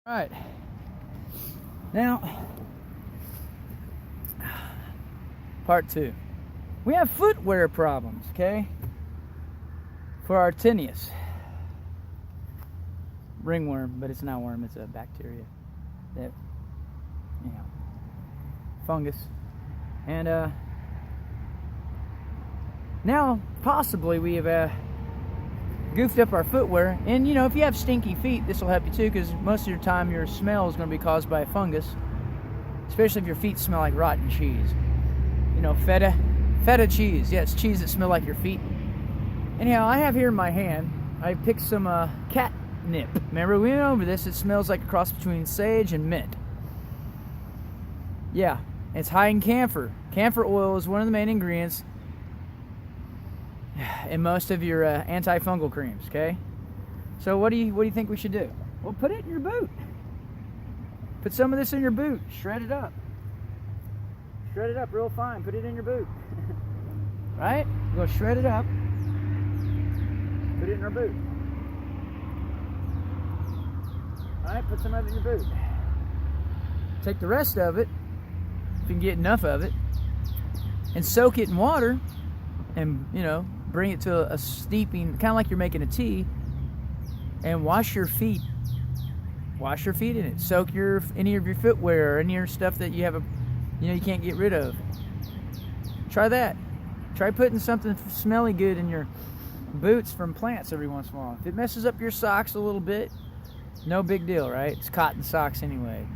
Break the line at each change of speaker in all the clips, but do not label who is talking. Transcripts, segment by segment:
Alright, now, part 2. We have footwear problems, okay? For our Tineas. Ringworm, but it's not a worm, it's a bacteria. That, you know, fungus. And, now, possibly we have, goofed up our footwear, and you know, if you have stinky feet, this will help you too, because most of your time your smell is going to be caused by a fungus, especially if your feet smell like rotten cheese. You know, feta cheese. Yeah, it's cheese that smell like your feet. Anyhow, I have here in my hand, I picked some catnip. Remember, we went over this. It smells like a cross between sage and mint. Yeah, it's high in camphor. Camphor oil is one of the main ingredients in most of your antifungal creams, okay? So what do you think we should do? Well, put it in your boot. Put some of this in your boot. Shred it up. Shred it up real fine. Put it in your boot. Right? Go shred it up. Put it in our boot. Alright, put some of it in your boot. Take the rest of it, if you can get enough of it, and soak it in water, and, you know, bring it to a steeping, kind of like you're making a tea, and wash your feet. Wash your feet in it. Soak any of your footwear or any of your stuff that you have you can't get rid of. Try that. Try putting something smelly good in your boots from plants every once in a while. If it messes up your socks a little bit, no big deal, right? It's cotton socks anyway.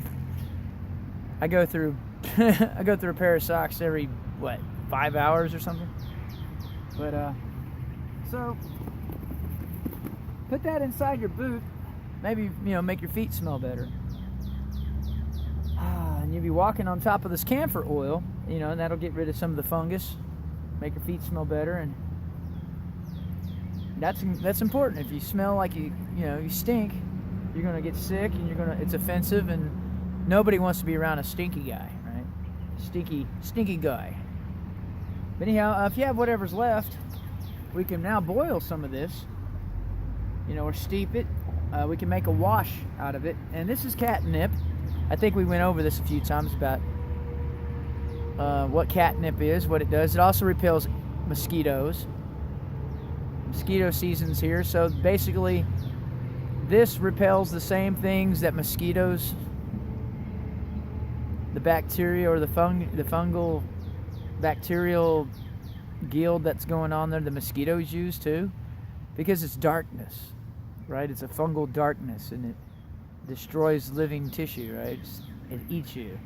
I go through a pair of socks every 5 hours or something. But so put that inside your boot. Maybe, make your feet smell better. And you'll be walking on top of this camphor oil, and that'll get rid of some of the fungus, make your feet smell better, and that's important. If you smell like you stink, you're gonna get sick, and it's offensive, and nobody wants to be around a stinky guy, right? Stinky guy. But anyhow, if you have whatever's left, we can now boil some of this, or steep it. We can make a wash out of it. And this is catnip. I think we went over this a few times about what catnip is, what it does. It also repels mosquitoes. Mosquito season's here, so basically this repels the same things that mosquitoes, the bacteria or the fungal bacterial guild that's going on there, the mosquitoes use too, because it's darkness, right? It's a fungal darkness, and it destroys living tissue, right? It eats you.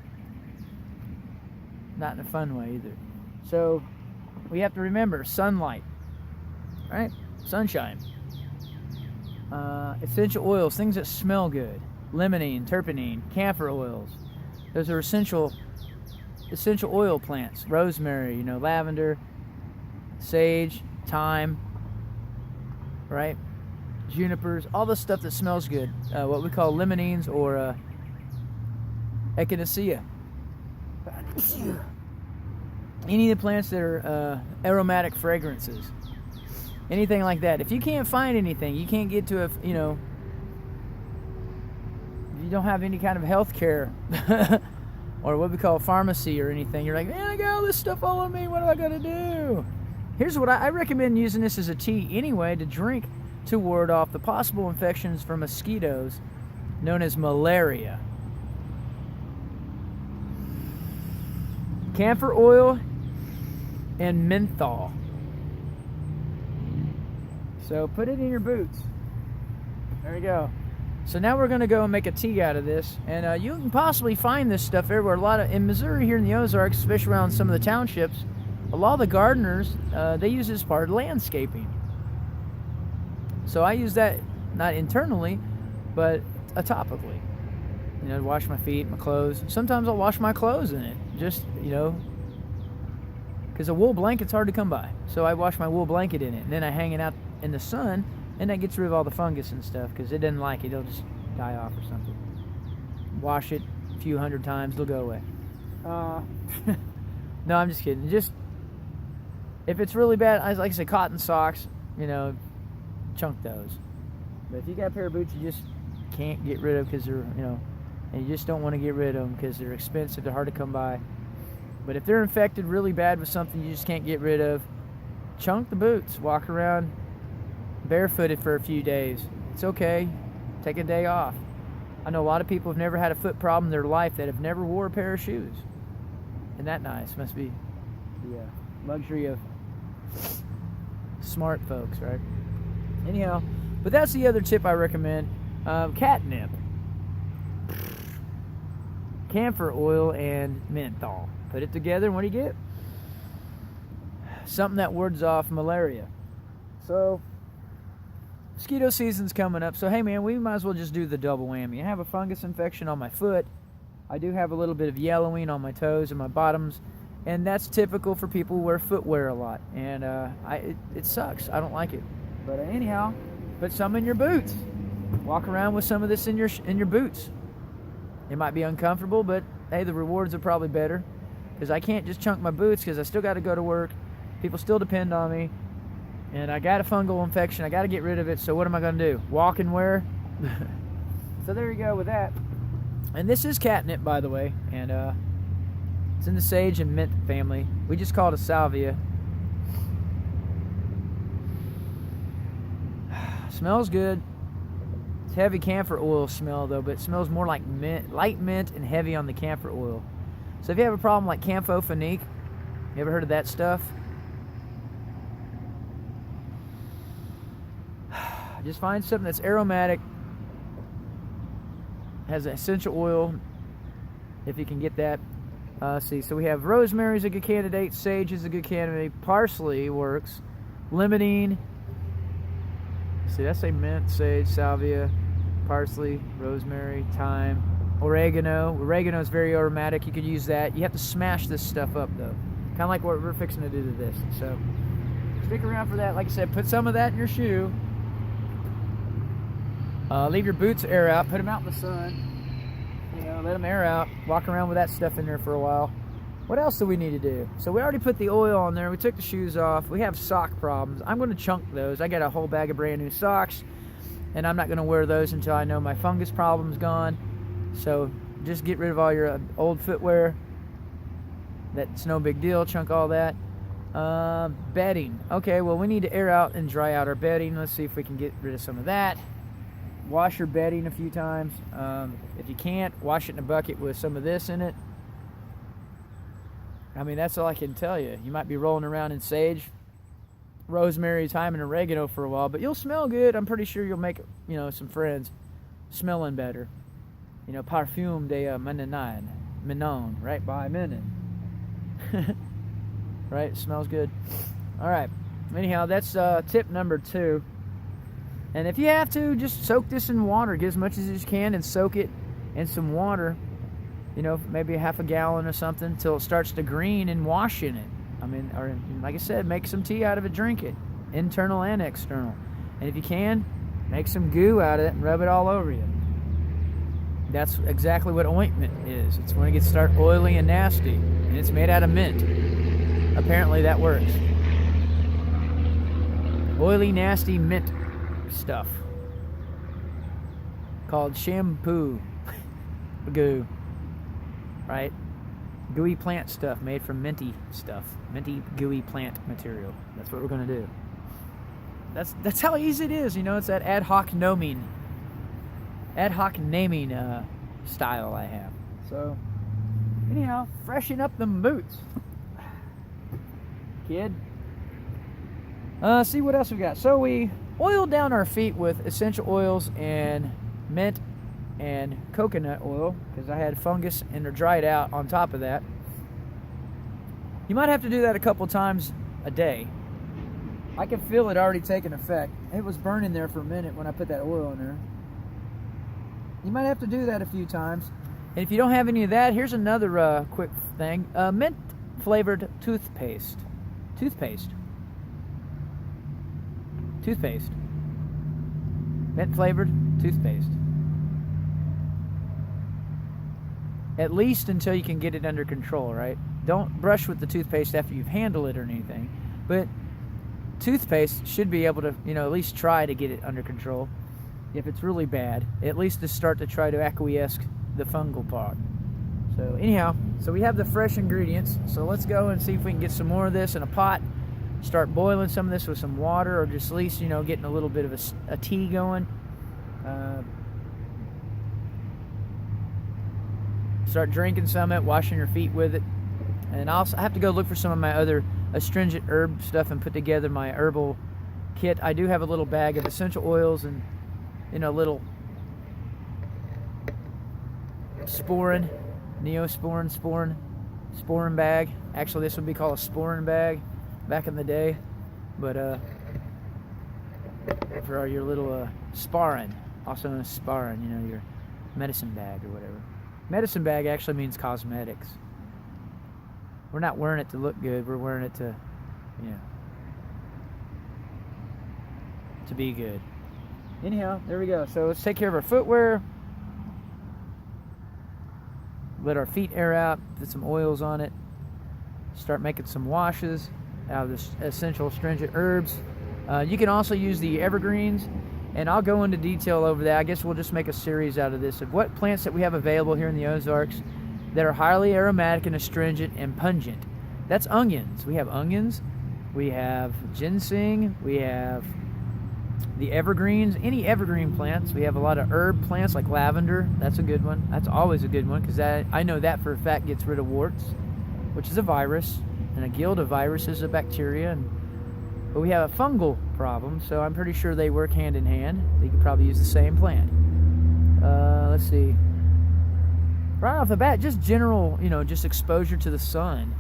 Not in a fun way either. So we have to remember sunlight, right? Sunshine. Essential oils, things that smell good. Limonene, terpenine, camphor oils. Those are essential oil plants. Rosemary, lavender, sage, thyme, right? Junipers, all the stuff that smells good. What we call limonenes or echinacea. Any of the plants that are aromatic fragrances. Anything like that. If you can't find anything, you can't get to you don't have any kind of health care or what we call pharmacy or anything, you're like, man, I got all this stuff all on me, what am I going to do? Here's what I recommend using this as a tea anyway to drink to ward off the possible infections from mosquitoes known as malaria. Camphor oil and menthol. So put it in your boots. There you go. So now we're going to go and make a tea out of this. And you can possibly find this stuff everywhere. In Missouri, here in the Ozarks, especially around some of the townships, a lot of the gardeners, they use this as part of landscaping. So I use that not internally, but topically. To wash my feet, my clothes. Sometimes I'll wash my clothes in it. Just, because a wool blanket's hard to come by. So I wash my wool blanket in it. And then I hang it out in the sun. And that gets rid of all the fungus and stuff, because it doesn't like it. It'll just die off or something. Wash it a few hundred times, it'll go away. No, I'm just kidding. Just, if it's really bad, like I said, cotton socks, chunk those. But if you got a pair of boots, you just can't get rid of because they're, and you just don't want to get rid of them because they're expensive, they're hard to come by. But if they're infected really bad with something you just can't get rid of, chunk the boots. Walk around barefooted for a few days. It's okay. Take a day off. I know a lot of people have never had a foot problem in their life that have never wore a pair of shoes. Isn't that nice? Must be the luxury of smart folks, right? Anyhow, but that's the other tip I recommend. Catnip. Camphor oil and menthol. Put it together and what do you get? Something that wards off malaria. So, mosquito season's coming up, so hey man, we might as well just do the double whammy. I have a fungus infection on my foot. I do have a little bit of yellowing on my toes and my bottoms, and that's typical for people who wear footwear a lot. And it sucks. I don't like it. But anyhow, put some in your boots. Walk around with some of this in your boots. It might be uncomfortable, but hey, the rewards are probably better because I can't just chunk my boots because I still got to go to work. People still depend on me. And I got a fungal infection. I got to get rid of it. So what am I going to do? Walk and wear? So there you go with that. And this is catnip, by the way. And it's in the sage and mint family. We just call it a salvia. Smells good. It's heavy camphor oil smell, though. But it smells more like mint, light mint and heavy on the camphor oil. So if you have a problem like camphophenique, you ever heard of that stuff? Just find something that's aromatic, has an essential oil, if you can get that. See, so we have rosemary's a good candidate, sage is a good candidate, parsley works, limonene. See, I say mint, sage, salvia, parsley, rosemary, thyme, oregano. Oregano is very aromatic. You could use that. You have to smash this stuff up, though. Kind of like what we're fixing to do to this. So stick around for that. Like I said, put some of that in your shoe. Leave your boots air out. Put them out in the sun. Let them air out. Walk around with that stuff in there for a while. What else do we need to do? So we already put the oil on there. We took the shoes off. We have sock problems. I'm going to chunk those. I got a whole bag of brand new socks, and I'm not going to wear those until I know my fungus problem's gone. So just get rid of all your old footwear. That's no big deal. Chunk all that. Bedding. Okay, well, we need to air out and dry out our bedding. Let's see if we can get rid of some of that. Wash your bedding a few times. If you can't, wash it in a bucket with some of this in it. I mean, that's all I can tell you. You might be rolling around in sage, rosemary, thyme, and oregano for a while, but you'll smell good. I'm pretty sure you'll make, some friends smelling better. Parfum de Menon, right by Menon. Right? It smells good. All right. Anyhow, that's tip number 2. And if you have to, just soak this in water. Get as much as you can and soak it in some water. Maybe a half a gallon or something until it starts to green and wash in it. Or like I said, make some tea out of it, drink it. Internal and external. And if you can, make some goo out of it and rub it all over you. That's exactly what ointment is. It's when it gets start oily and nasty. And it's made out of mint. Apparently that works. Oily, nasty mint stuff called shampoo goo, right? Gooey plant stuff made from minty stuff, minty gooey plant material. That's what we're gonna do. That's how easy it is. It's that ad hoc naming style I have. So anyhow, freshen up them boots, kid. See what else we got. So we oiled down our feet with essential oils and mint and coconut oil because I had fungus and they're dried out on top of that. You might have to do that a couple times a day. I can feel it already taking effect. It was burning there for a minute when I put that oil in there. You might have to do that a few times. And if you don't have any of that, here's another quick thing. Mint flavored toothpaste. Mint flavored toothpaste. At least until you can get it under control, right? Don't brush with the toothpaste after you've handled it or anything. But toothpaste should be able to, at least try to get it under control. if it's really bad, at least to start to try to acquiesce the fungal part. So anyhow, so we have the fresh ingredients. So let's go and see if we can get some more of this in a pot. Start boiling some of this with some water, or just at least, you know, getting a little bit of a tea going. Start drinking some of it, washing your feet with it. And I have to go look for some of my other astringent herb stuff and put together my herbal kit. I do have a little bag of essential oils and, you know, little sporin, sporin bag. Actually, this would be called a sporin bag back in the day, but for your little sparring, also known as sparring, you know, your medicine bag or whatever. Medicine bag actually means cosmetics. We're not wearing it to look good. We're wearing it to, you know, to be good. Anyhow, there we go. So let's take care of our footwear. Let our feet air out. Put some oils on it. Start making some washes out of the essential astringent herbs. You can also use the evergreens, and I'll go into detail over that. I guess we'll just make a series out of this of what plants that we have available here in the Ozarks that are highly aromatic and astringent and pungent. That's onions. We have onions. We have ginseng. We have the evergreens, any evergreen plants. We have a lot of herb plants like lavender. That's a good one. That's always a good one, because I know that for a fact gets rid of warts, which is a virus, and a guild of virus is a bacteria. But we have a fungal problem, so I'm pretty sure they work hand in hand. They could probably use the same plant. Let's see. Right off the bat, just general, you know, just exposure to the sun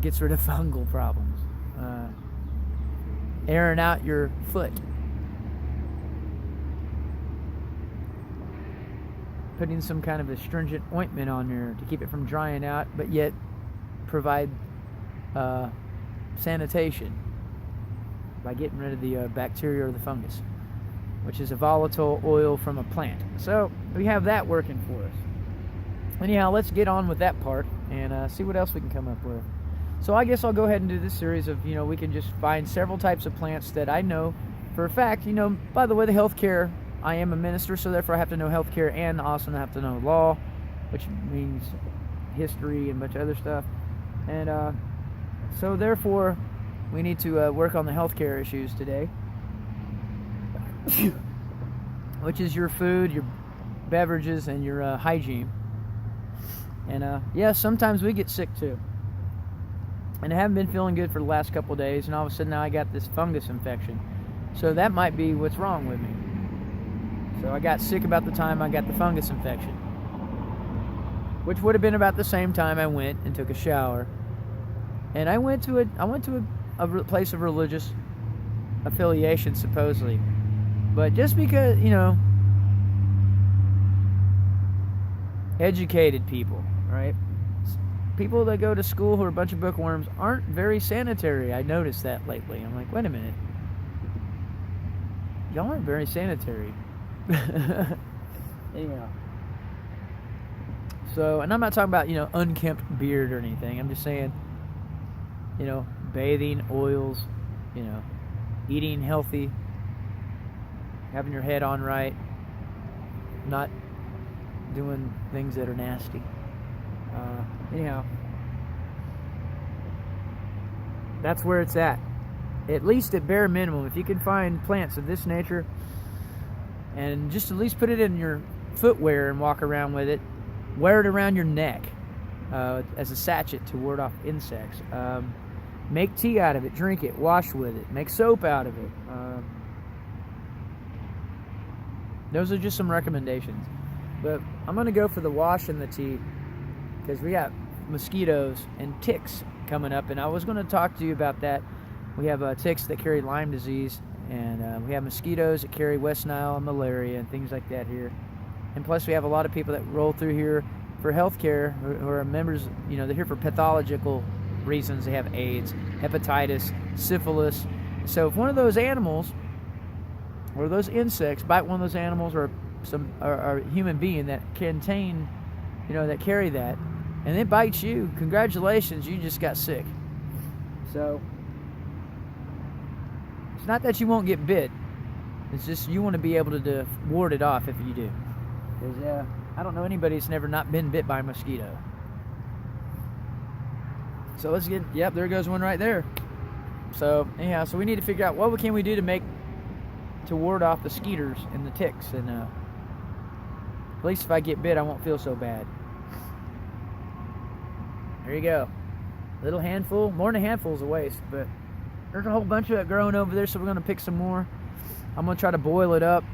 gets rid of fungal problems. Airing out your foot. Putting some kind of astringent ointment on there to keep it from drying out, but yet provide sanitation by getting rid of the bacteria or the fungus, which is a volatile oil from a plant. So we have that working for us. Anyhow, let's get on with that part and see what else we can come up with. So I guess I'll go ahead and do this series of, you know, we can just find several types of plants that I know for a fact. You know, by the way, the healthcare, I am a minister, so therefore I have to know healthcare and also have to know law, which means history and a bunch of other stuff. And so therefore we need to work on the healthcare issues today, which is your food, your beverages, and your hygiene. And yeah, sometimes we get sick too. And I haven't been feeling good for the last couple of days, and all of a sudden now I got this fungus infection. So that might be what's wrong with me. So I got sick about the time I got the fungus infection, which would have been about the same time I went and took a shower. And I went to a place of religious affiliation, supposedly. But just because, you know, educated people, right? People that go to school who are a bunch of bookworms aren't very sanitary. I noticed that lately. I'm like, wait a minute. Y'all aren't very sanitary. Anyhow. So, and I'm not talking about, you know, unkempt beard or anything. I'm just saying, you know, bathing, oils, you know, eating healthy, having your head on right, not doing things that are nasty. Anyhow, that's where it's at least at bare minimum. If you can find plants of this nature and just at least put it in your footwear and walk around with it, wear it around your neck as a sachet to ward off insects. Make tea out of it, drink it, wash with it, make soap out of it. Those are just some recommendations. But I'm going to go for the wash and the tea, because we got mosquitoes and ticks coming up, and I was going to talk to you about that. We have ticks that carry Lyme disease, and we have mosquitoes that carry West Nile and malaria and things like that here. And plus we have a lot of people that roll through here for healthcare who are members, you know, they're here for pathological reasons. They have AIDS, hepatitis, syphilis. So if one of those animals or those insects bite one of those animals or a human being that contain, you know, that carry that, and it bites you, congratulations, you just got sick. So it's not that you won't get bit, It's just you want to be able to ward it off if you do. Because I don't know anybody that's never not been bit by a mosquito. So let's get, yep, there goes one right there. So anyhow, so we need to figure out what can we do to ward off the skeeters and the ticks, and at least if I get bit, I won't feel so bad. There you go. Little handful, more than a handful is a waste, but there's a whole bunch of it growing over there, so we're going to pick some more. I'm going to try to boil it up,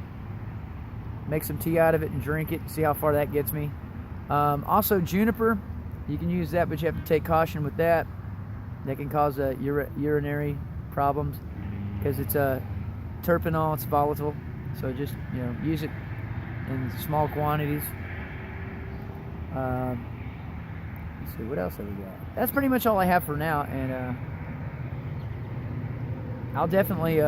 make some tea out of it, and drink it, see how far that gets me. Also, juniper, you can use that, but you have to take caution with that. That can cause urinary problems because it's a terpenol, it's volatile. So just, use it in small quantities. Let's see, what else have we got? That's pretty much all I have for now, and I'll definitely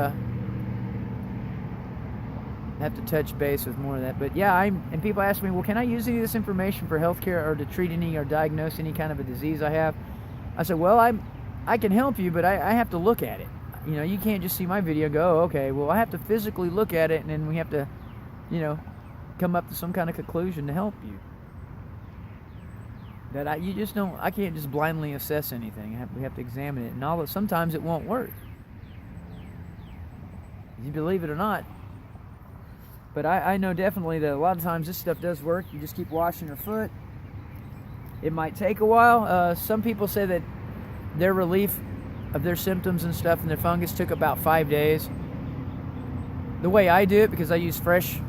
have to touch base with more of that. But yeah, and people ask me, well, can I use any of this information for healthcare or to treat any or diagnose any kind of a disease I have? I said, well, I can help you, but I have to look at it. You can't just see my video and go, oh, okay, well, I have to physically look at it, and then we have to, come up to some kind of conclusion to help you. That I can't just blindly assess anything. We have to examine it, and sometimes it won't work. You believe it or not. But I know definitely that a lot of times this stuff does work. You just keep washing your foot. It might take a while. Some people say that their relief of their symptoms and stuff and their fungus took about 5 days. The way I do it, because I use fresh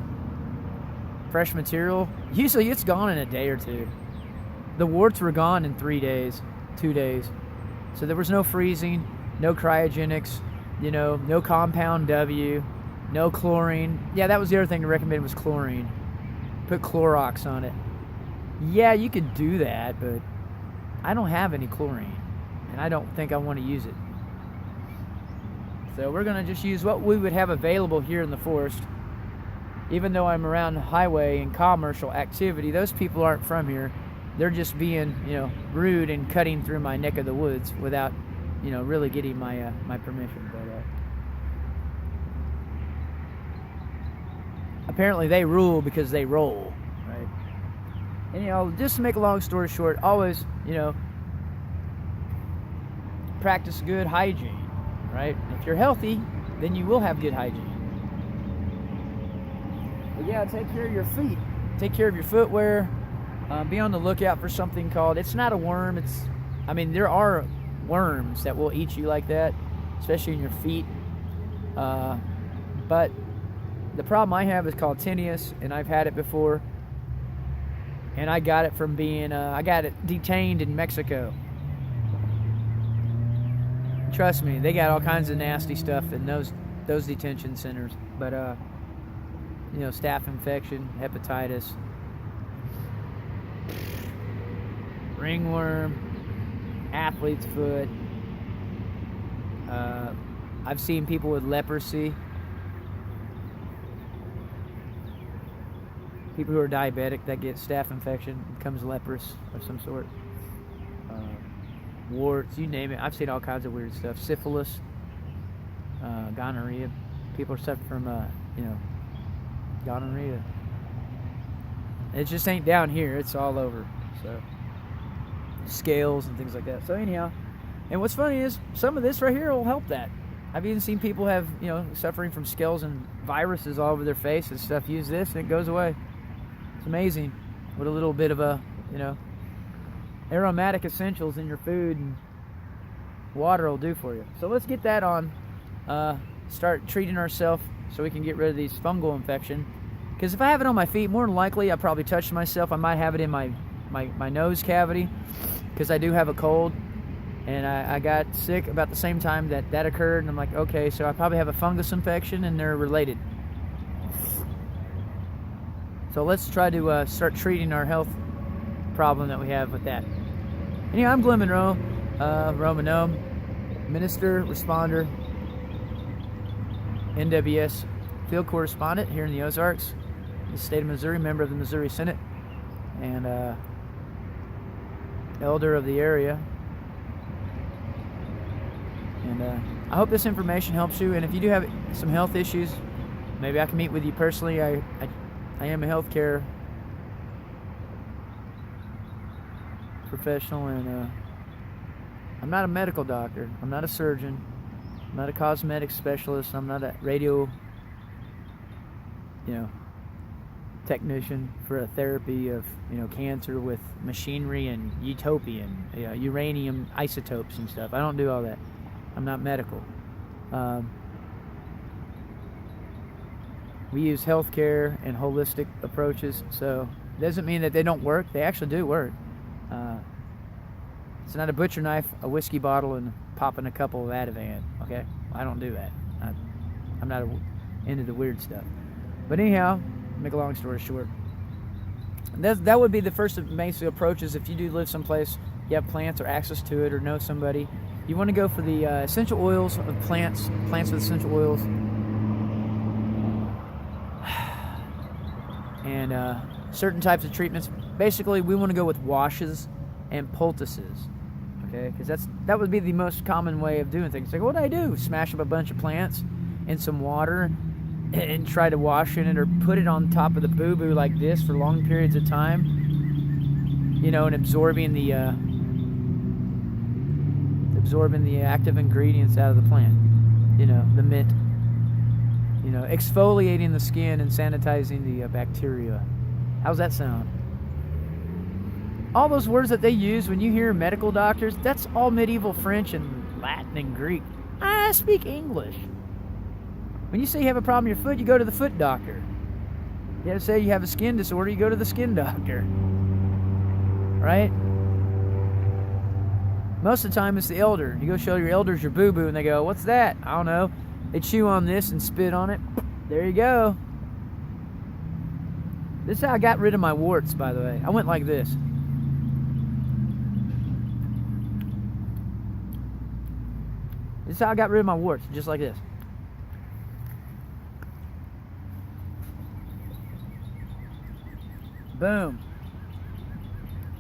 material, usually it's gone in a day or two. The warts were gone in 3 days, 2 days. So there was no freezing, no cryogenics, no compound W, no chlorine. Yeah, that was the other thing to recommend was chlorine. Put Clorox on it. Yeah, you could do that, but I don't have any chlorine, and I don't think I want to use it. So we're going to just use what we would have available here in the forest. Even though I'm around highway and commercial activity, those people aren't from here. They're just being, rude and cutting through my neck of the woods without, really getting my my permission. But apparently they rule because they roll, right? And just to make a long story short, always, practice good hygiene, right? If you're healthy, then you will have good hygiene. But yeah, take care of your feet. Take care of your footwear. Be on the lookout for something called, it's not a worm, there are worms that will eat you like that, especially in your feet. But the problem I have is called Tineas, and I've had it before. And I got it from I got it detained in Mexico. Trust me, they got all kinds of nasty stuff in those detention centers. But, staph infection, hepatitis, ringworm, athlete's foot. I've seen people with leprosy. People who are diabetic that get staph infection, becomes leprous of some sort. Warts, you name it. I've seen all kinds of weird stuff. Syphilis, gonorrhea. People are suffering from, gonorrhea. It just ain't down here. It's all over. So, scales and things like that. So anyhow, and what's funny is some of this right here will help that. I've even seen people have, suffering from scales and viruses all over their face and stuff. Use this and it goes away. It's amazing what a little bit of a, aromatic essentials in your food and water will do for you. So let's get that on. Start treating ourselves so we can get rid of these fungal infection. Because if I have it on my feet, more than likely I probably touched myself. I might have it in my nose cavity because I do have a cold. And I got sick about the same time that occurred. And I'm like, okay, so I probably have a fungus infection and they're related. So let's try to start treating our health problem that we have with that. Anyway, I'm Glenn Monroe, Romanome, Minister, Responder, NWS Field Correspondent here in the Ozarks, the state of Missouri, member of the Missouri Senate, and elder of the area. And I hope this information helps you. And if you do have some health issues, maybe I can meet with you personally. I am a healthcare professional, and I'm not a medical doctor. I'm not a surgeon. I'm not a cosmetic specialist. I'm not a radio, technician for a therapy of, cancer with machinery and utopian, uranium isotopes and stuff. I don't do all that. I'm not medical. We use healthcare and holistic approaches, so it doesn't mean that they don't work. They actually do work. It's not a butcher knife, a whiskey bottle, and popping a couple of Ativan, okay? I don't do that. I'm not into the weird stuff. But anyhow, make a long story short, that would be the first of basic approaches. If you do live someplace, you have plants or access to it or know somebody, you want to go for the essential oils of plants with essential oils, and certain types of treatments. Basically, we want to go with washes and poultices, okay? Because that would be the most common way of doing things. Like, what do I do? Smash up a bunch of plants in some water and try to wash in it, or put it on top of the boo-boo like this for long periods of time, and absorbing the active ingredients out of the plant, the mint, exfoliating the skin and sanitizing the bacteria. How's that sound? All those words that they use when you hear medical doctors, that's all medieval French and Latin and Greek. I speak English. When you say you have a problem with your foot, you go to the foot doctor. You have to say you have a skin disorder, you go to the skin doctor. Right? Most of the time it's the elder. You go show your elders your boo-boo and they go, what's that? I don't know. They chew on this and spit on it. There you go. This is how I got rid of my warts, by the way. I went like this. This is how I got rid of my warts, just like this. Boom.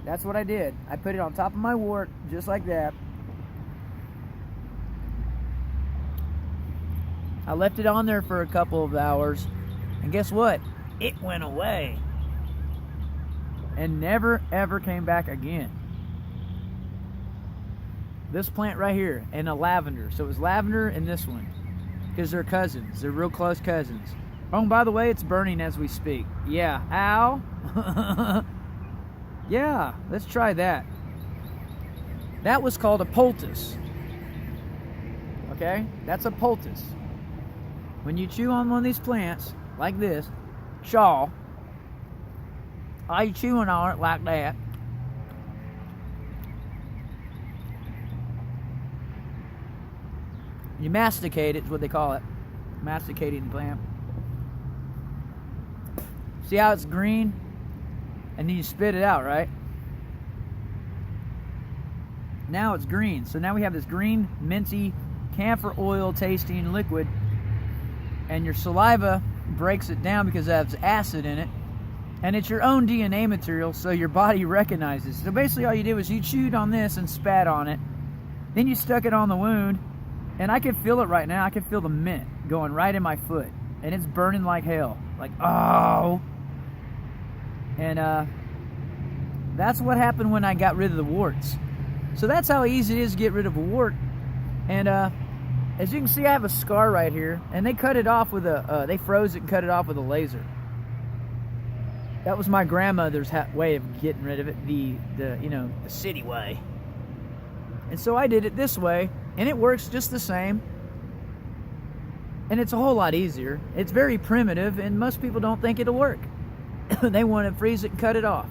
That's what I did. I put it on top of my wart, just like that. I left it on there for a couple of hours, and guess what? It went away. And never, ever came back again. This plant right here, and a lavender. So it was lavender and this one, because they're cousins. They're real close cousins. Oh, and by the way, it's burning as we speak. Yeah. Ow. Yeah, let's try that. That was called a poultice. Okay? That's a poultice. When you chew on one of these plants, like this, all you chewing on it like that, you masticate it, is what they call it. Masticating the plant. See how it's green? And then you spit it out, right? Now it's green. So now we have this green, minty, camphor oil tasting liquid. And your saliva breaks it down because it has acid in it. And it's your own DNA material, so your body recognizes. So basically all you did was you chewed on this and spat on it. Then you stuck it on the wound. And I can feel it right now. I can feel the mint going right in my foot. And it's burning like hell. Like, oh. And that's what happened when I got rid of the warts. So that's how easy it is to get rid of a wart. And as you can see, I have a scar right here. And they cut it off with they froze it and cut it off with a laser. That was my grandmother's way of getting rid of it, the city way. And so I did it this way, and it works just the same. And it's a whole lot easier. It's very primitive, and most people don't think it'll work. They want to freeze it and cut it off.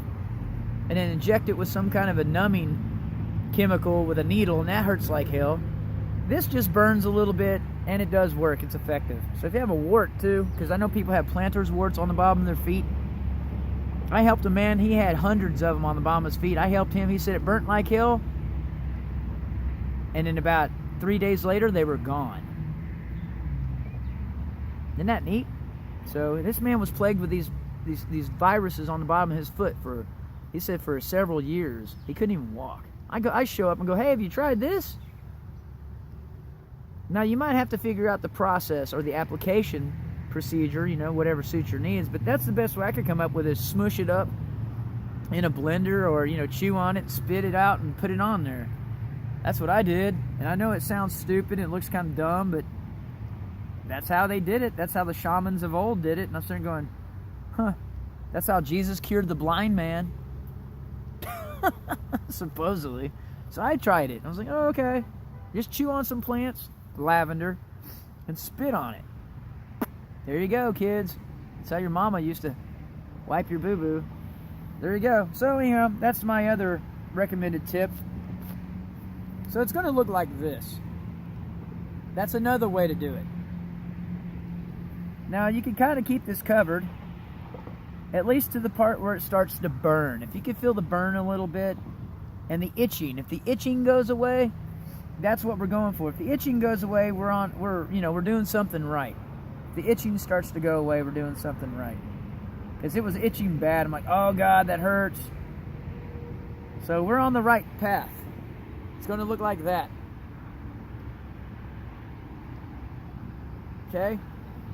And then inject it with some kind of a numbing chemical with a needle, and that hurts like hell. This just burns a little bit, and it does work. It's effective. So if you have a wart, too, because I know people have planter's warts on the bottom of their feet. I helped a man. He had hundreds of them on the bottom of his feet. I helped him. He said it burnt like hell. And then about 3 days later, they were gone. Isn't that neat? So this man was plagued with these viruses on the bottom of his foot for, he said, for several years. He couldn't even walk. I show up and go, hey, have you tried this? Now, you might have to figure out the process or the application procedure, you know, whatever suits your needs. But that's the best way I could come up with, is smush it up in a blender, or, you know, chew on it, spit it out, and put it on there. That's what I did. And I know it sounds stupid, it looks kind of dumb, but that's how they did it. That's how the shamans of old did it. And I'm starting going, huh, that's how Jesus cured the blind man. Supposedly. So I tried it. I was like, oh, okay. Just chew on some plants, lavender, and spit on it. There you go, kids. That's how your mama used to wipe your boo-boo. There you go. So anyhow, that's my other recommended tip. So it's going to look like this. That's another way to do it. Now you can kind of keep this covered, at least to the part where it starts to burn. If you can feel the burn a little bit, and the itching. If the itching goes away, that's what we're going for. If the itching goes away, we're doing something right. If the itching starts to go away, we're doing something right. Because it was itching bad. I'm like, oh God, that hurts. So we're on the right path. It's going to look like that. Okay?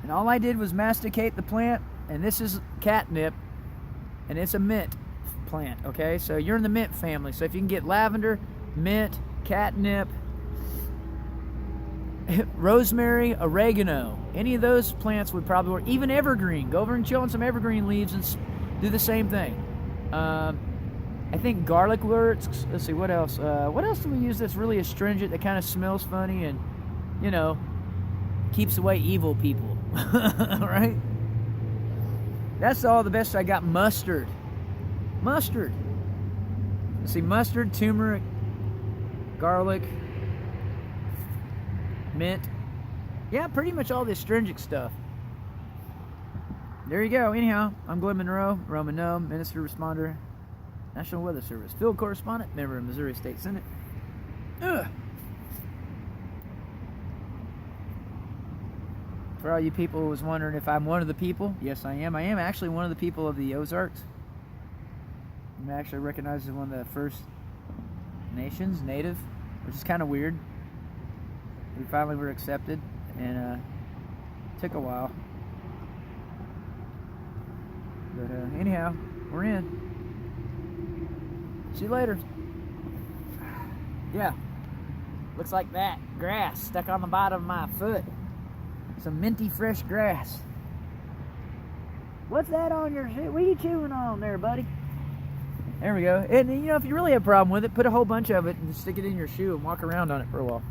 And all I did was masticate the plant, and this is catnip, and it's a mint plant, okay? So you're in the mint family. So if you can get lavender, mint, catnip, rosemary, oregano, any of those plants would probably work. Even evergreen. Go over and chill on some evergreen leaves and do the same thing. I think garlic works. Let's see, what else? What else do we use that's really astringent, that kind of smells funny and, you know, keeps away evil people? Right? That's all the best I got. Mustard. Mustard. Let's see, mustard, turmeric, garlic, mint. Yeah, pretty much all the astringent stuff. There you go. Anyhow, I'm Glenn Monroe, Roman Gnome, Minister Responder, National Weather Service, field correspondent, member of Missouri State Senate. Ugh. For all you people who was wondering if I'm one of the people, yes, I am. I am actually one of the people of the Ozarks. I'm actually recognized as one of the First Nations, Native, which is kind of weird. We finally were accepted, and took a while. But anyhow, we're in. See you later. Yeah, looks like that. Grass stuck on the bottom of my foot. Some minty fresh grass. What's that on your shoe? What are you chewing on there, buddy? There we go. And you know, if you really have a problem with it, put a whole bunch of it and stick it in your shoe and walk around on it for a while.